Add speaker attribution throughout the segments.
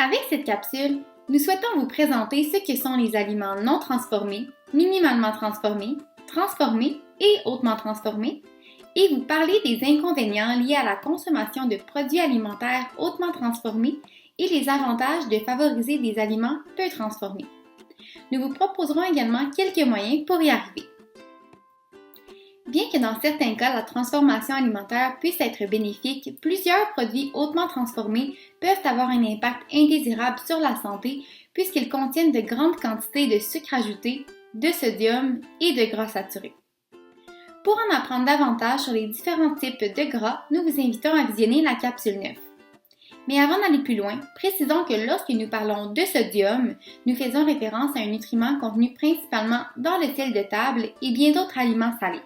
Speaker 1: Avec cette capsule, nous souhaitons vous présenter ce que sont les aliments non transformés, minimalement transformés, transformés et hautement transformés, et vous parler des inconvénients liés à la consommation de produits alimentaires hautement transformés et les avantages de favoriser des aliments peu transformés. Nous vous proposerons également quelques moyens pour y arriver. Bien que dans certains cas, la transformation alimentaire puisse être bénéfique, plusieurs produits hautement transformés peuvent avoir un impact indésirable sur la santé puisqu'ils contiennent de grandes quantités de sucre ajouté, de sodium et de gras saturés. Pour en apprendre davantage sur les différents types de gras, nous vous invitons à visionner la capsule 9. Mais avant d'aller plus loin, précisons que lorsque nous parlons de sodium, nous faisons référence à un nutriment contenu principalement dans le sel de table et bien d'autres aliments salés.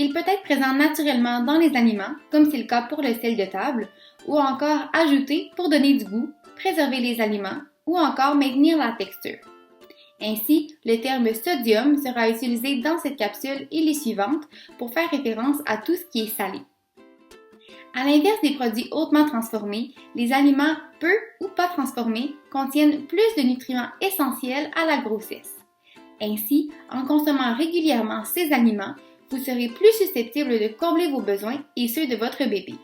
Speaker 1: Il peut être présent naturellement dans les aliments, comme c'est le cas pour le sel de table, ou encore ajouté pour donner du goût, préserver les aliments, ou encore maintenir la texture. Ainsi, le terme sodium sera utilisé dans cette capsule et les suivantes pour faire référence à tout ce qui est salé. À l'inverse des produits hautement transformés, les aliments peu ou pas transformés contiennent plus de nutriments essentiels à la grossesse. Ainsi, en consommant régulièrement ces aliments, vous serez plus susceptible de combler vos besoins et ceux de votre bébé.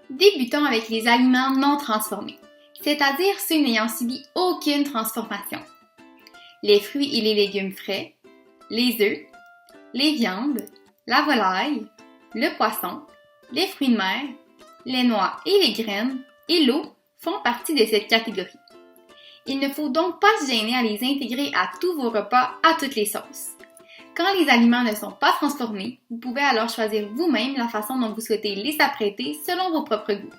Speaker 1: Débutons avec les aliments non transformés, c'est-à-dire ceux n'ayant subi aucune transformation. Les fruits et les légumes frais, les œufs, les viandes, la volaille, le poisson, les fruits de mer, les noix et les graines et l'eau font partie de cette catégorie. Il ne faut donc pas se gêner à les intégrer à tous vos repas à toutes les sauces. Quand les aliments ne sont pas transformés, vous pouvez alors choisir vous-même la façon dont vous souhaitez les apprêter selon vos propres goûts.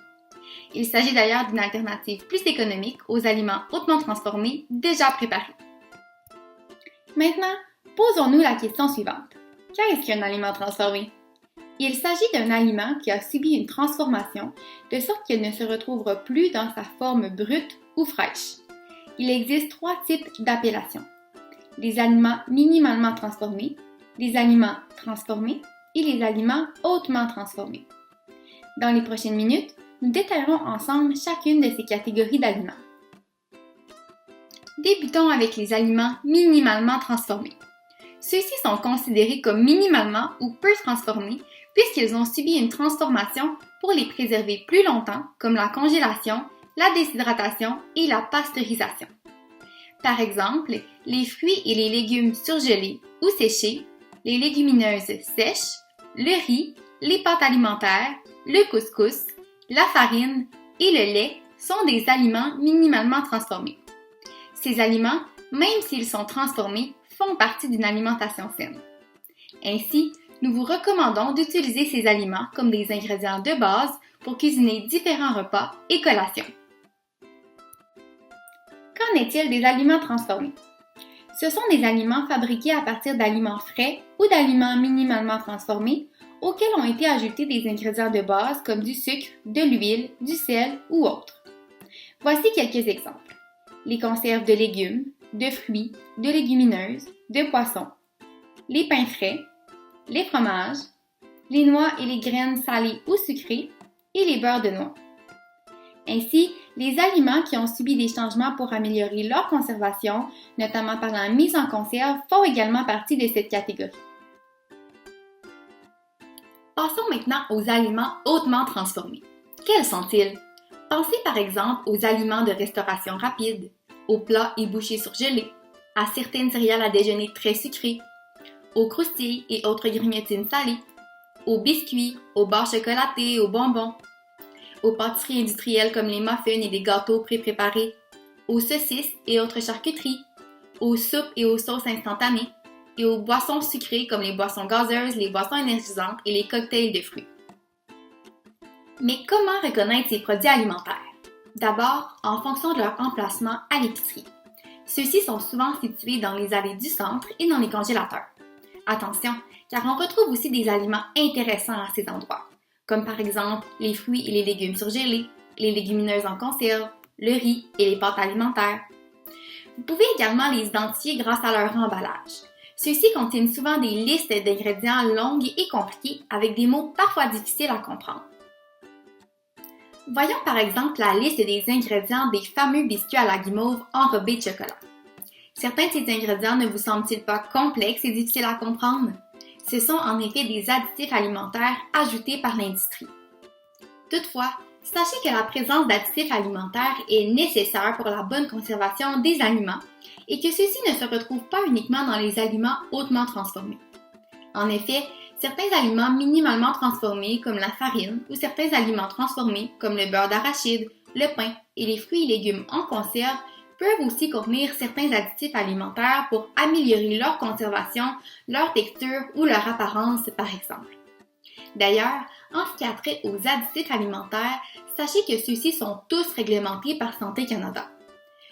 Speaker 1: Il s'agit d'ailleurs d'une alternative plus économique aux aliments hautement transformés déjà préparés. Maintenant, posons-nous la question suivante. Qu'est-ce qu'un aliment transformé? Il s'agit d'un aliment qui a subi une transformation de sorte qu'il ne se retrouvera plus dans sa forme brute ou fraîche. Il existe trois types d'appellations. Les aliments minimalement transformés, les aliments transformés et les aliments hautement transformés. Dans les prochaines minutes, nous détaillerons ensemble chacune de ces catégories d'aliments. Débutons avec les aliments minimalement transformés. Ceux-ci sont considérés comme minimalement ou peu transformés puisqu'ils ont subi une transformation pour les préserver plus longtemps, comme la congélation, la déshydratation et la pasteurisation. Par exemple, les fruits et les légumes surgelés ou séchés, les légumineuses sèches, le riz, les pâtes alimentaires, le couscous, la farine et le lait sont des aliments minimalement transformés. Ces aliments, même s'ils sont transformés, font partie d'une alimentation saine. Ainsi, nous vous recommandons d'utiliser ces aliments comme des ingrédients de base pour cuisiner différents repas et collations. Qu'en est-il des aliments transformés? Ce sont des aliments fabriqués à partir d'aliments frais ou d'aliments minimalement transformés auxquels ont été ajoutés des ingrédients de base comme du sucre, de l'huile, du sel ou autres. Voici quelques exemples. Les conserves de légumes, de fruits, de légumineuses, de poissons, les pains frais, les fromages, les noix et les graines salées ou sucrées et les beurres de noix. Ainsi, les aliments qui ont subi des changements pour améliorer leur conservation, notamment par la mise en conserve, font également partie de cette catégorie. Passons maintenant aux aliments hautement transformés. Quels sont-ils? Pensez par exemple aux aliments de restauration rapide, aux plats et bouchées surgelés, à certaines céréales à déjeuner très sucrées, aux croustilles et autres grignotines salées, aux biscuits, aux barres chocolatées, aux bonbons, aux pâtisseries industrielles comme les muffins et les gâteaux pré-préparés, aux saucisses et autres charcuteries, aux soupes et aux sauces instantanées, et aux boissons sucrées comme les boissons gazeuses, les boissons énergisantes et les cocktails de fruits. Mais comment reconnaître ces produits alimentaires? D'abord, en fonction de leur emplacement à l'épicerie. Ceux-ci sont souvent situés dans les allées du centre et dans les congélateurs. Attention, car on retrouve aussi des aliments intéressants à ces endroits, comme par exemple les fruits et les légumes surgelés, les légumineuses en conserve, le riz et les pâtes alimentaires. Vous pouvez également les identifier grâce à leur emballage. Ceux-ci contiennent souvent des listes d'ingrédients longues et compliquées avec des mots parfois difficiles à comprendre. Voyons par exemple la liste des ingrédients des fameux biscuits à la guimauve enrobés de chocolat. Certains de ces ingrédients ne vous semblent-ils pas complexes et difficiles à comprendre? Ce sont en effet des additifs alimentaires ajoutés par l'industrie. Toutefois, sachez que la présence d'additifs alimentaires est nécessaire pour la bonne conservation des aliments et que ceux-ci ne se retrouvent pas uniquement dans les aliments hautement transformés. En effet, certains aliments minimalement transformés comme la farine ou certains aliments transformés comme le beurre d'arachide, le pain et les fruits et légumes en conserve peuvent aussi contenir certains additifs alimentaires pour améliorer leur conservation, leur texture ou leur apparence par exemple. D'ailleurs, en ce qui a trait aux additifs alimentaires, sachez que ceux-ci sont tous réglementés par Santé Canada.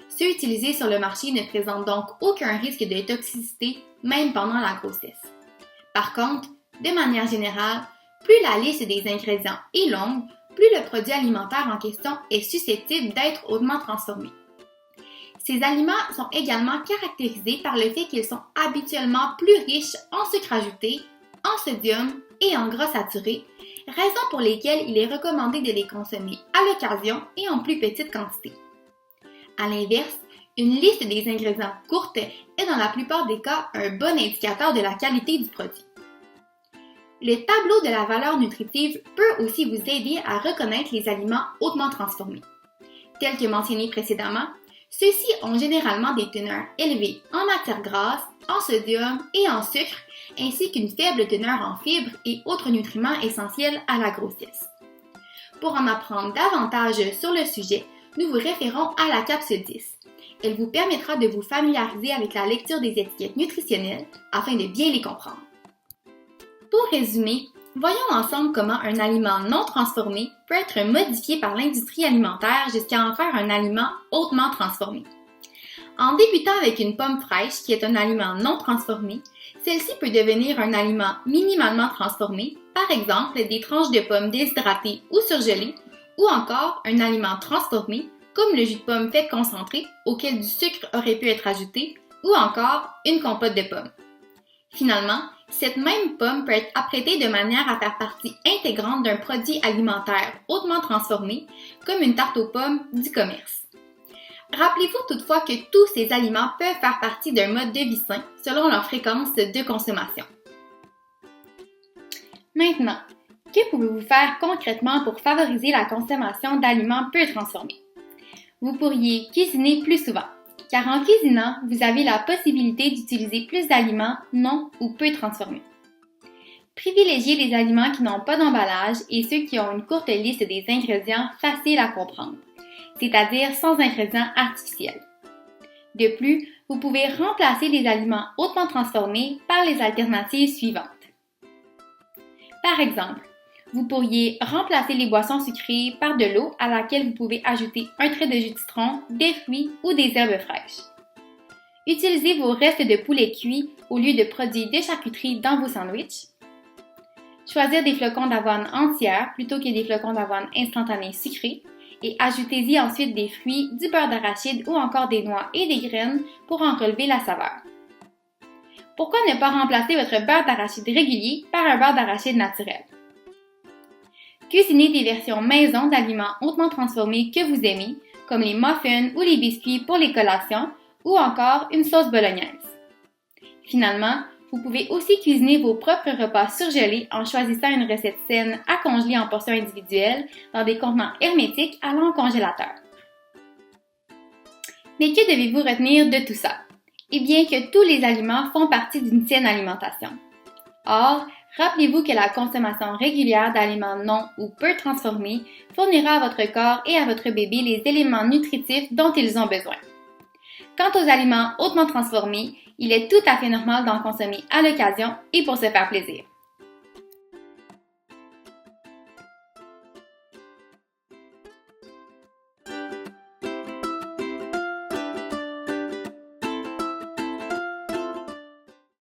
Speaker 1: Ceux utilisés sur le marché ne présentent donc aucun risque de toxicité, même pendant la grossesse. Par contre, de manière générale, plus la liste des ingrédients est longue, plus le produit alimentaire en question est susceptible d'être hautement transformé. Ces aliments sont également caractérisés par le fait qu'ils sont habituellement plus riches en sucre ajouté, en sodium et en gras saturés, raisons pour lesquelles il est recommandé de les consommer à l'occasion et en plus petite quantité. À l'inverse, une liste des ingrédients courte est dans la plupart des cas un bon indicateur de la qualité du produit. Le tableau de la valeur nutritive peut aussi vous aider à reconnaître les aliments hautement transformés. Tels que mentionnés précédemment, ceux-ci ont généralement des teneurs élevées en matières grasses, en sodium et en sucre, ainsi qu'une faible teneur en fibres et autres nutriments essentiels à la grossesse. Pour en apprendre davantage sur le sujet, nous vous référons à la capsule 10. Elle vous permettra de vous familiariser avec la lecture des étiquettes nutritionnelles afin de bien les comprendre. Pour résumer, voyons ensemble comment un aliment non transformé peut être modifié par l'industrie alimentaire jusqu'à en faire un aliment hautement transformé. En débutant avec une pomme fraîche qui est un aliment non transformé, celle-ci peut devenir un aliment minimalement transformé, par exemple des tranches de pommes déshydratées ou surgelées, ou encore un aliment transformé comme le jus de pomme fait concentré auquel du sucre aurait pu être ajouté, ou encore une compote de pommes. Finalement, cette même pomme peut être apprêtée de manière à faire partie intégrante d'un produit alimentaire hautement transformé, comme une tarte aux pommes du commerce. Rappelez-vous toutefois que tous ces aliments peuvent faire partie d'un mode de vie sain selon leur fréquence de consommation. Maintenant, que pouvez-vous faire concrètement pour favoriser la consommation d'aliments peu transformés? Vous pourriez cuisiner plus souvent, car en cuisinant, vous avez la possibilité d'utiliser plus d'aliments non ou peu transformés. Privilégiez les aliments qui n'ont pas d'emballage et ceux qui ont une courte liste des ingrédients faciles à comprendre, c'est-à-dire sans ingrédients artificiels. De plus, vous pouvez remplacer les aliments hautement transformés par les alternatives suivantes. Par exemple, vous pourriez remplacer les boissons sucrées par de l'eau à laquelle vous pouvez ajouter un trait de jus de citron, des fruits ou des herbes fraîches. Utilisez vos restes de poulet cuit au lieu de produits de charcuterie dans vos sandwichs. Choisir des flocons d'avoine entières plutôt que des flocons d'avoine instantanés sucrés et ajoutez-y ensuite des fruits, du beurre d'arachide ou encore des noix et des graines pour en relever la saveur. Pourquoi ne pas remplacer votre beurre d'arachide régulier par un beurre d'arachide naturel? Cuisinez des versions maison d'aliments hautement transformés que vous aimez, comme les muffins ou les biscuits pour les collations, ou encore une sauce bolognaise. Finalement, vous pouvez aussi cuisiner vos propres repas surgelés en choisissant une recette saine à congeler en portions individuelles dans des contenants hermétiques allant au congélateur. Mais que devez-vous retenir de tout ça? Eh bien que tous les aliments font partie d'une saine alimentation. Or, rappelez-vous que la consommation régulière d'aliments non ou peu transformés fournira à votre corps et à votre bébé les éléments nutritifs dont ils ont besoin. Quant aux aliments hautement transformés, il est tout à fait normal d'en consommer à l'occasion et pour se faire plaisir.